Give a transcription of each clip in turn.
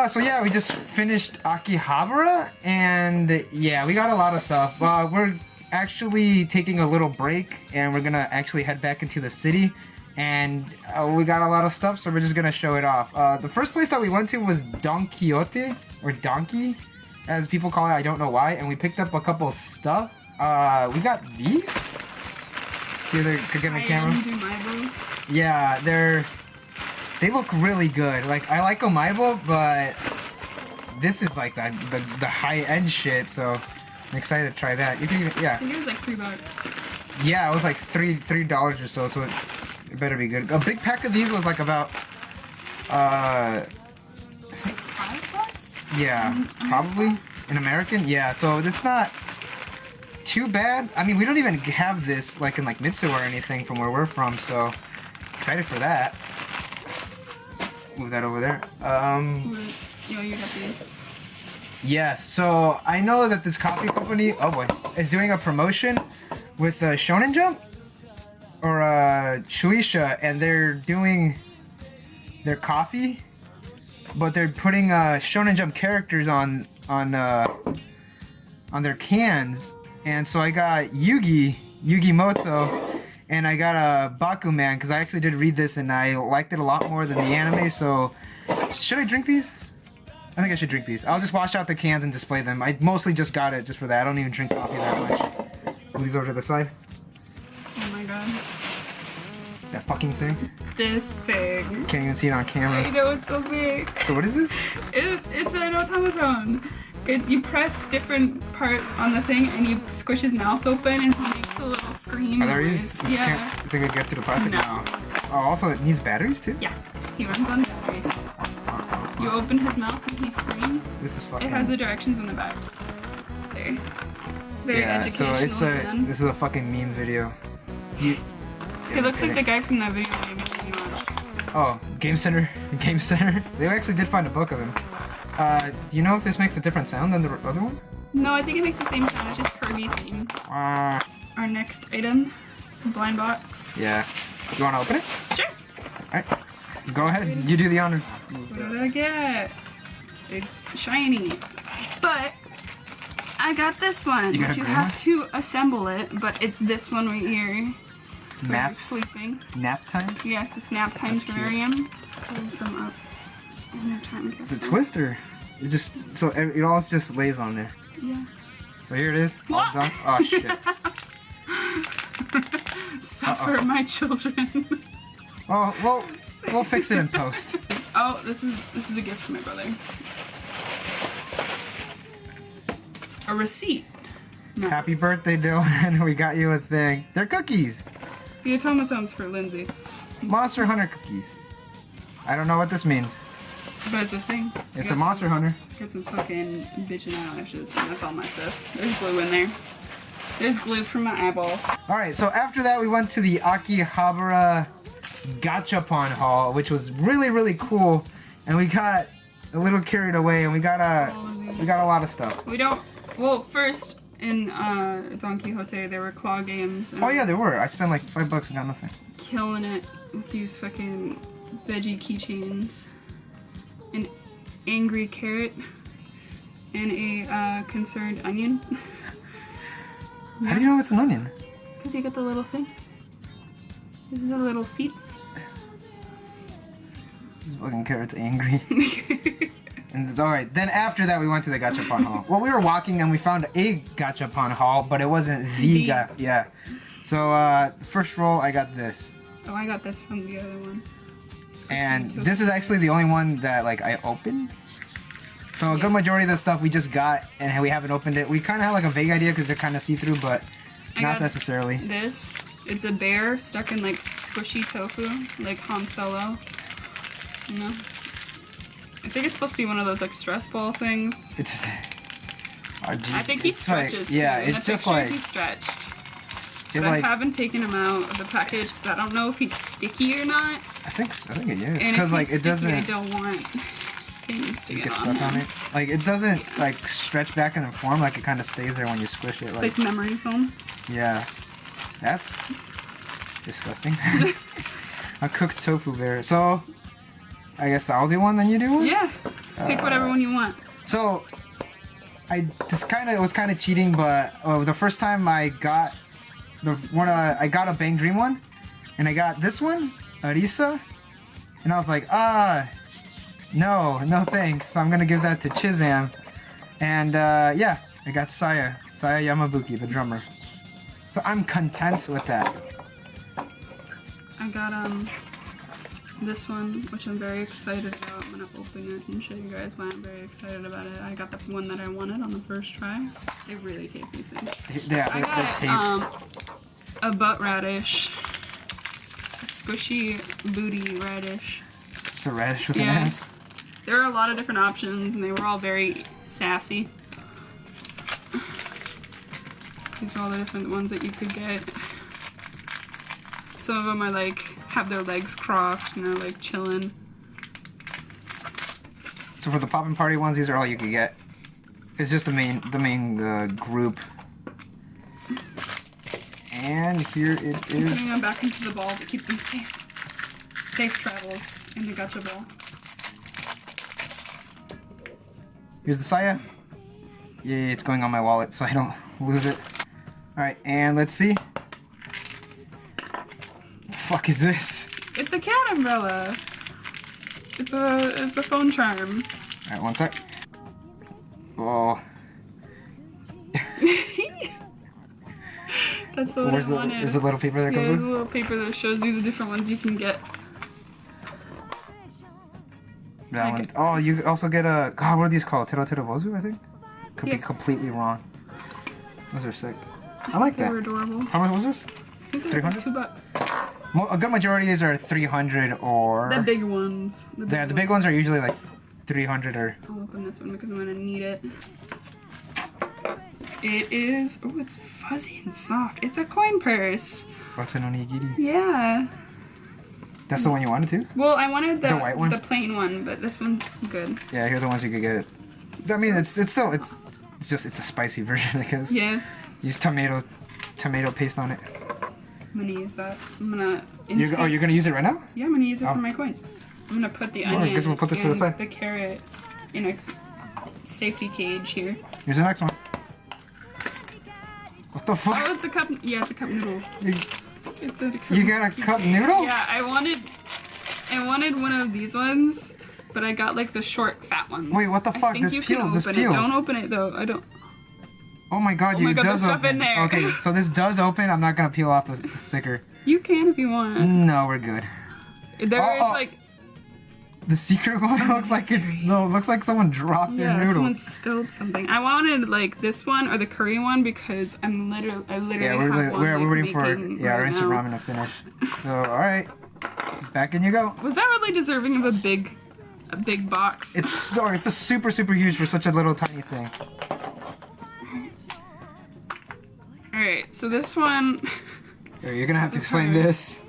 So yeah, we just finished Akihabara, and yeah, we got a lot of stuff. We're actually taking a little break, and we're gonna actually head back into the city, and we got a lot of stuff, so we're just gonna show it off. The first place that we went to was Don Quixote, or Donkey, as people call it. I don't know why, and we picked up a couple of stuff. We got these. See, they could get in the camera. Yeah, they look really good. Like, I like Omaibo, but this is like the high-end shit, so I'm excited to try that. You can even, yeah. I think it was like $3. Yeah, it was like $3 or so, so it better be good. A big pack of these was like about, $5? yeah, probably. In American? Yeah, so it's not too bad. I mean, we don't even have this like in like Mitsu or anything from where we're from, so excited for that. Move that over there. Yo, you got these. Yes, so I know that this coffee company, oh boy, is doing a promotion with Shonen Jump or Shueisha, and they're doing their coffee, but they're putting Shonen Jump characters on their cans, and so I got Yugi Moto, and I got a Bakuman, because I actually did read this and I liked it a lot more than the anime, so should I drink these? I think I should drink these. I'll just wash out the cans and display them. I mostly just got it just for that. I don't even drink coffee that much. Move these over to the side. Oh my god. That fucking thing. This thing. Can't even see it on camera. I know, it's so big. So what is this? It's an automaton. You press different parts on the thing and you squish his mouth open and he makes a little scream. Oh, there he noise. is? Yeah. I think I get through the plastic No. now. Oh, also it needs batteries too? Yeah. He runs on batteries. You open his mouth and he screams. This is fucking... It has the directions on the back. There. Very yeah, so educational. this is a fucking meme video. He looks like the guy from that video game you watched. Oh, Game Center. Game Center. They actually did find a book of him. Do you know if this makes a different sound than the other one? No, I think it makes the same sound. It's just Kirby themed. Our next item, blind box. Yeah. You want to open it? Sure. Alright. Go ahead. You do the honors. What did I get? It's shiny. But I got this one. You got a You green have one? to assemble it, but it's this one right here. Nap? Sleeping. Nap time? Yes, it's nap time That's cute. terrarium. Pulls them up. And they're time It's a capsule. twister. It just, so it all just lays on there. Yeah. So here it is. All What? done. Oh shit. Suffer, my children. Oh, well, we'll fix it in post. Oh, this is a gift from my brother. A receipt. No. Happy birthday, Dylan. We got you a thing. They're cookies. The automatons for Lindsay. Monster Hunter cookies. I don't know what this means. But it's a thing. It's a Monster Hunter. Got some fucking bitchin' eyelashes. That's all my stuff. There's glue in there. There's glue for my eyeballs. Alright, so after that we went to the Akihabara Gachapon Hall, which was really, really cool. And we got a little carried away and we got a lot of stuff. We don't... Well, first, in Don Quixote, there were claw games. And Oh yeah, there were. I spent like $5 and got nothing. killing it with these fucking veggie keychains. An angry carrot. And a concerned onion. How do you know it's an onion? Because you got the little things. This is a little feet. This fucking carrot's angry. And it's alright. Then after that we went to the Gachapon Hall. Well, we were walking and we found a Gachapon Hall, but it wasn't the yeah. So first roll I got this. Oh, I got this from the other one. And this is actually the only one that like I opened. So a good majority of the stuff we just got and we haven't opened it. We kind of have like a vague idea because they're kind of see-through, but not necessarily. This, it's a bear stuck in like squishy tofu, like Han Solo. You know? I think it's supposed to be one of those like stress ball things. It's just... I think he stretches too. Yeah, In the it's just picture, like... he stretched. It But like, I haven't taken him out of the package because I don't know if he's sticky or not. I think it is. And Because if like he's it doesn't... sticky, I don't want things to You get get on stuck him. on it. Like it doesn't like stretch back and form. Like it kind of stays there when you squish it. Like memory foam. Yeah, that's disgusting. A cooked tofu bear. So I guess I'll do one, then you do one. Yeah. Pick whatever one you want. So, it was kind of cheating, but the first time I got I got a Bang Dream one, and I got this one, Arisa, and I was like, no thanks. So I'm gonna give that to Chizam, and yeah, I got Saya Yamabuki, the drummer. So I'm content with that. I got this one, which I'm very excited about. I'm gonna open it and show you guys why I'm very excited about it. I got the one that I wanted on the first try. They really tape these things. Yeah, I got a butt radish, a squishy booty radish. It's a radish with an ass. There are a lot of different options, and they were all very sassy. These are all the different ones that you could get. Some of them are like, have their legs crossed and are like chilling. So for the Poppin' Party ones, these are all you could get. It's just the main group. And here it is. I'm putting them back into the ball to keep them safe. Safe travels in the gacha ball. Here's the Saya. Yeah, it's going on my wallet so I don't lose it. Alright, and let's see. What the fuck is this? It's a cat umbrella. It's a phone charm. Alright, one sec. Oh. That's the one I wanted. There's a little paper that comes there's with? a little paper that shows you the different ones you can get. That one. Oh, you also get a... God, what are these called? Teroterobozu, I think? Could be completely wrong. Those are sick. I like that. They were adorable. How much was this? I think it was $300? $2. A good majority of these are 300 or... The big ones. The big ones are usually like 300 or... I'll open this one because I'm gonna need it. It is... Oh, it's fuzzy and soft. It's a coin purse. What's an onigiri? Yeah. That's the one you wanted to? Well, I wanted the white one? the plain one, but this one's good. Yeah, here are the ones you could get. I mean, it's still it's a spicy version, I guess. Yeah. Use tomato paste on it. I'm gonna use that. I'm gonna. You're gonna use it right now? Yeah, I'm gonna use it for my coins. I'm gonna put the I onion guess we'll put this to the and side. the carrot in a safety cage here. Here's the next one. What the fuck? Oh, it's a cup. Yeah, it's a cup noodle. You got a cup noodle? Yeah, I wanted one of these ones, but I got like the short, fat ones. Wait, what the fuck? I think This you peels. can This open peels. it. Don't open it though. I don't. Oh my god, my God, does there's stuff open. in there. Okay, so this does open. I'm not gonna peel off the sticker. You can if you want. No, we're good. There is like. The secret one looks like looks like someone dropped their noodle. Someone spilled something. I wanted like this one or the curry one because I literally Yeah, we're waiting for our instant ramen to finish. So all right, back in you go. Was that really deserving of a big box? It's a super huge for such a little tiny thing. All right, so this one. Here, you're gonna have to explain this.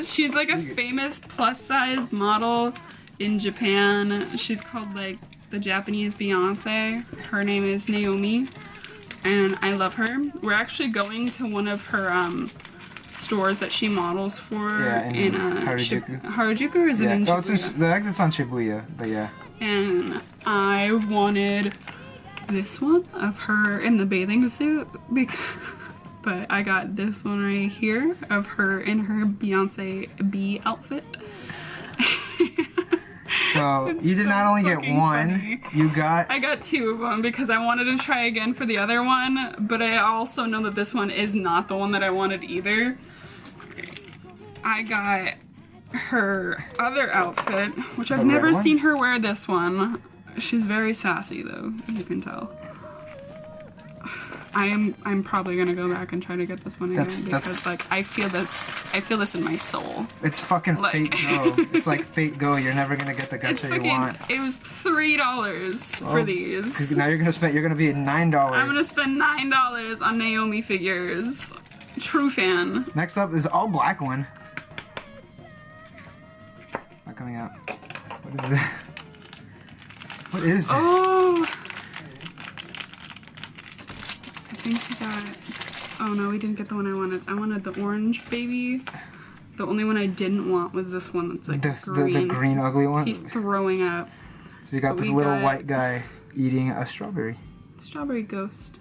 She's like a famous plus size model in Japan. She's called like the Japanese Beyonce. Her name is Naomi, and I love her. We're actually going to one of her stores that she models for in Harajuku. Harajuku or is it in Shibuya? The exit's on Shibuya, but yeah. And I wanted this one of her in the bathing suit but I got this one right here of her in her Beyonce B outfit. So you did not only get one, I got two of them because I wanted to try again for the other one, but I also know that this one is not the one that I wanted either. I got her other outfit, which I've never seen her wear this one. She's very sassy though, you can tell. I'm probably gonna go back and try to get this one again because like I feel this in my soul. It's fucking Fate Go. It's like Fate Go. You're never gonna get the gacha you want. It was $3 for these. Because now you're gonna be at $9. I'm gonna spend $9 on Naomi figures. True fan. Next up is all black one. Not coming out. What is it? What is it? Oh. I think we got... Oh no, we didn't get the one I wanted. I wanted the orange baby. The only one I didn't want was this one that's like green. The green ugly one? He's throwing up. So we got this little white guy eating a strawberry. Strawberry ghost.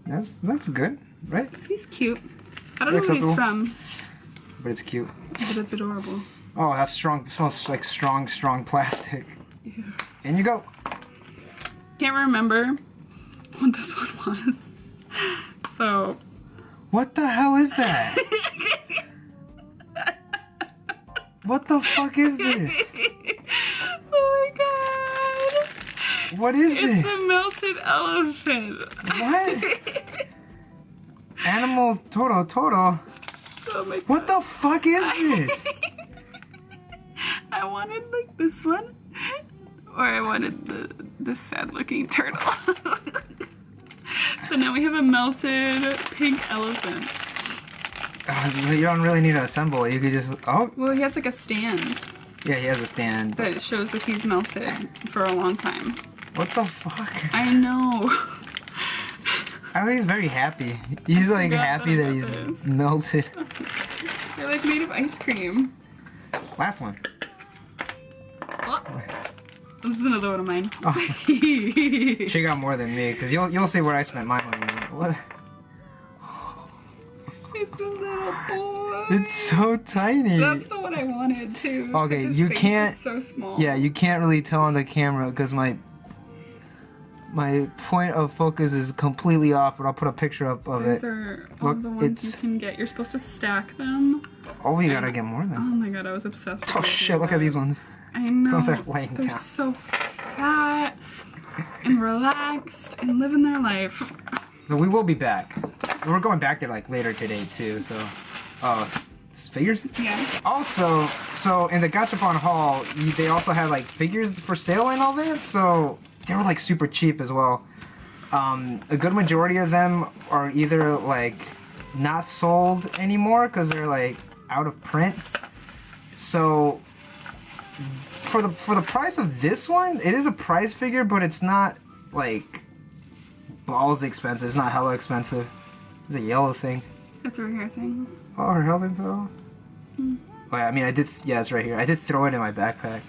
That's good, right? He's cute. I don't know where he's from. But it's cute. But it's adorable. Oh, that's strong. It smells like strong plastic. Yeah. In you go. Can't remember what this one was. So. What the hell is that? What the fuck is this? Oh my god. What is it? It's a melted elephant. What? Animal Toro. Oh my god. What the fuck is this? I wanted like this one. Or I wanted the sad looking turtle. So now we have a melted pink elephant. You don't really need to assemble it. You could just... Oh. Well, he has like a stand. Yeah, he has a stand. That shows that he's melted for a long time. What the fuck? I know. I think he's very happy. He's like happy that he's melted. They're like made of ice cream. Last one. Oh. This is another one of mine. Oh. She got more than me, because you'll see where I spent my money. What? It's a little boy. It's so tiny. That's the one I wanted too. Okay, his you face can't. is so small. Yeah, you can't really tell on the camera because my point of focus is completely off. But I'll put a picture up of These it. are all the ones you can get. You're supposed to stack them. Oh, you gotta get more Oh than. my god, I was obsessed with Oh shit! Look at these ones. I know. Those are laying They're down. so fat and relaxed and living their life. So we will be back. We're going back there like later today too. So, figures. Yeah. Also, so in the Gachapon Hall, they also had like figures for sale and all that. So they were like super cheap as well. A good majority of them are either like not sold anymore because they're like out of print. So for the price of this one, it is a prize figure, but it's not like balls expensive. It's not hella expensive. It's a yellow thing. That's a hair thing. Oh, her health info. Oh yeah, I mean I did. Yeah, it's right here. I did throw it in my backpack.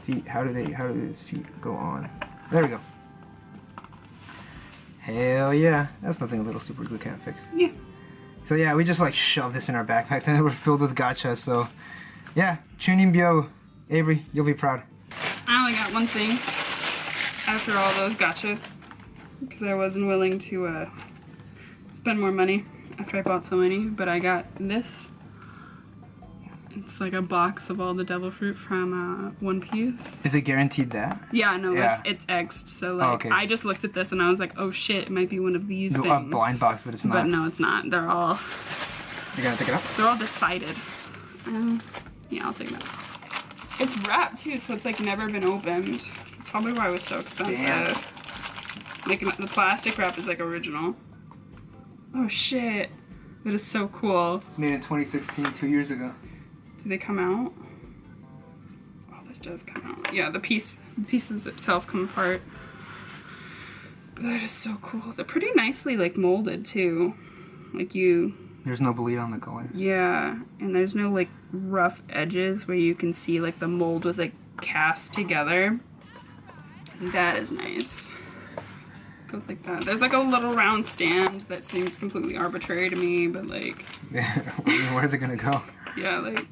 Feet. How do his feet go on? There we go. Hell yeah, that's nothing a little super glue can't fix. Yeah. So yeah, we just like shoved this in our backpacks and they were filled with gachas. So yeah, Chuninbyo, Avery, you'll be proud. I only got one thing after all those gacha because I wasn't willing to spend more money after I bought so many, but I got this. It's like a box of all the devil fruit from One Piece. Is it guaranteed that? Yeah, no, Yeah. it's X'd, so like okay. I just looked at this and I was like, oh shit, it might be one of these things. A blind box, but it's not. But no, it's not. They're all You gotta take it out? they're all decided. Yeah, I'll take that. It's wrapped too, so it's like never been opened. That's probably why it was so expensive. Damn. Like the plastic wrap is like original. Oh shit. That is so cool. It's made in 2016, 2 years ago. Do they come out? Oh, this does come out. Yeah, the pieces itself come apart. But that is so cool. They're pretty nicely like molded too. Like There's no bleed on the color. yeah, and there's no like rough edges where you can see like the mold was like cast together. That is nice. Goes like that. There's like a little round stand that seems completely arbitrary to me, but like Where's it gonna go? yeah, like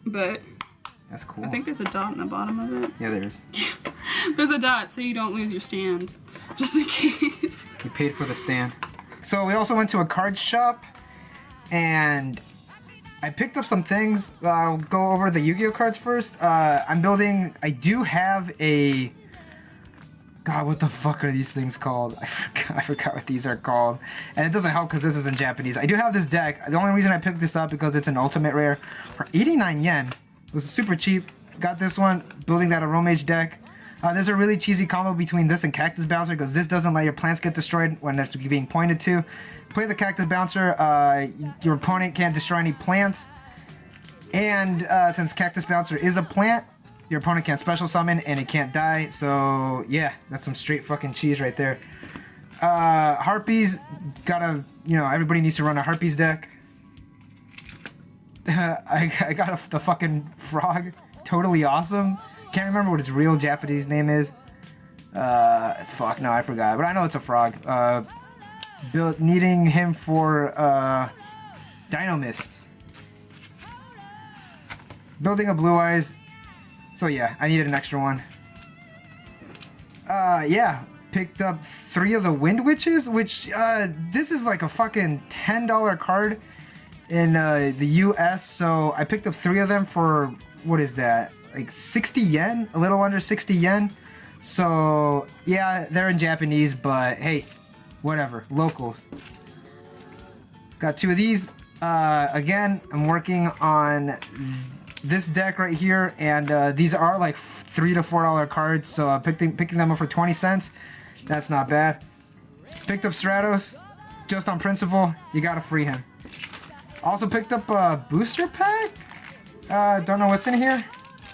but That's cool. I think there's a dot in the bottom of it. Yeah, there is. There's a dot so you don't lose your stand. Just in case. You paid for the stand. So we also went to a card shop and I picked up some things. I'll go over the Yu-Gi-Oh cards first. I do have a... God, what the fuck are these things called? I forgot what these are called. And it doesn't help because this is in Japanese. I do have this deck. The only reason I picked this up because it's an ultimate rare for 89 yen. It was super cheap. Got this one, building that Aromage deck. There's a really cheesy combo between this and Cactus Bouncer because this doesn't let your plants get destroyed when they're being pointed to. Play the Cactus Bouncer, your opponent can't destroy any plants. And since Cactus Bouncer is a plant, your opponent can't special summon and it can't die. So yeah, that's some straight fucking cheese right there. Harpies, everybody needs to run a Harpies deck. I got the fucking frog. totally awesome. Can't remember what his real Japanese name is. Fuck, no, I forgot. But I know it's a frog. Needing him for Dynamists. Building a Blue Eyes. So yeah, I needed an extra one. Yeah, picked up 3 of the Wind Witches, which this is like a fucking $10 card in the US. So I picked up 3 of them for, what is that? Like 60 yen, a little under 60 yen. So yeah, they're in Japanese, but hey, whatever, locals. Got 2 of these. Again, I'm working on this deck right here, and these are like $3 to $4 cards, so picking them up for 20 cents. That's not bad. Picked up Stratos, just on principle. You gotta free him. Also picked up a booster pack. Don't know what's in here.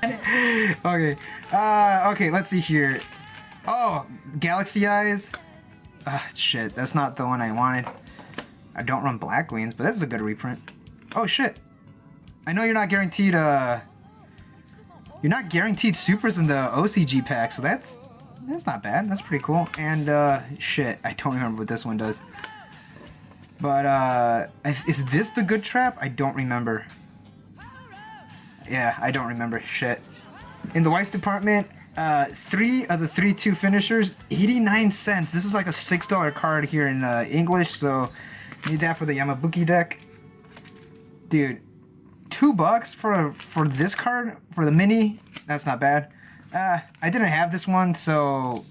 Okay. Okay, let's see here. Oh, Galaxy Eyes. Shit, that's not the one I wanted. I don't run Black Wings, but that's a good reprint. Oh shit. I know you're not guaranteed supers in the OCG pack, so that's not bad. That's pretty cool. And shit, I don't remember what this one does. But is this the good trap? I don't remember. Yeah, I don't remember shit. In the Weiss department, 3 of the 3-2 finishers, 89 cents. This is like a $6 card here in English, so need that for the Yamabuki deck. Dude, $2 for this card, for the mini, that's not bad. I didn't have this one, so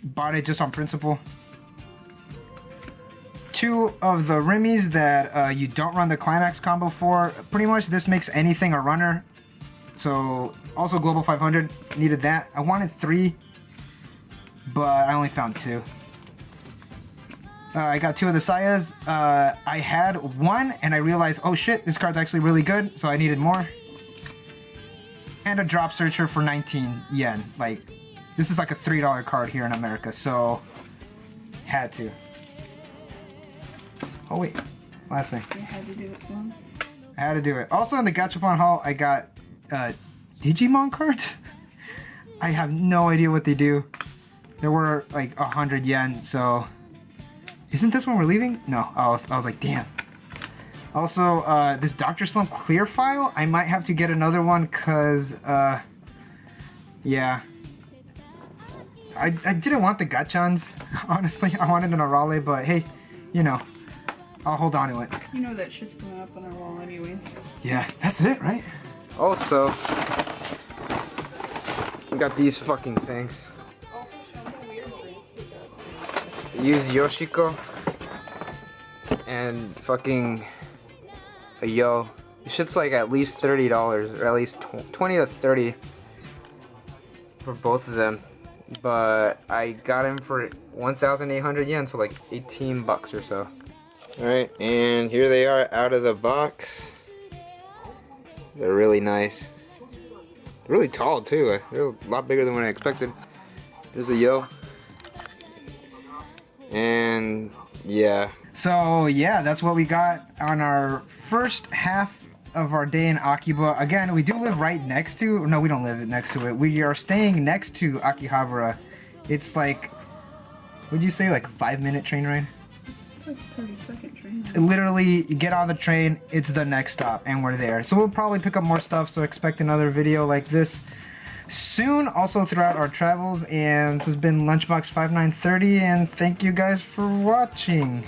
bought it just on principle. 2 of the Rimmies that you don't run the Climax combo for. Pretty much this makes anything a runner. So, also Global 500, needed that. I wanted 3, but I only found 2. I got 2 of the Sayas. I had 1, and I realized, oh shit, this card's actually really good, so I needed more. And a Drop Searcher for 19 yen. Like, this is like a $3 card here in America, so had to. Oh wait, last thing. You had to do it, Mom. I had to do it. Also in the Gachapon haul, I got Digimon cards. I have no idea what they do. There were like 100 yen, so isn't this when we're leaving? No, I was like, damn. Also, this Dr. Slump clear file, I might have to get another one because, yeah. I didn't want the Gachans, honestly. I wanted an Arale, but hey, you know, I'll hold on to it. You know that shit's going up on our wall anyways. Yeah, that's it, right? Also, we got these fucking things. Also show me the weird drinks we got. Use Yoshiko and fucking a Yo. This shit's like at least $30 or at least 20 to 30 for both of them. But I got him for 1,800 yen, so like 18 bucks or so. Alright, and here they are out of the box. They're really nice. Really tall too. They're a lot bigger than what I expected. There's a Yo. And yeah. So yeah, that's what we got on our first half of our day in Akiba. Again, we do live right next to, no, we don't live next to it. We are staying next to Akihabara. It's like, what'd you say, like a 5-minute train ride? It's like a 30-second train ride. Literally, you get on the train, it's the next stop, and we're there. So we'll probably pick up more stuff, so expect another video like this soon, also throughout our travels. And this has been Lunchbox 5930, and thank you guys for watching.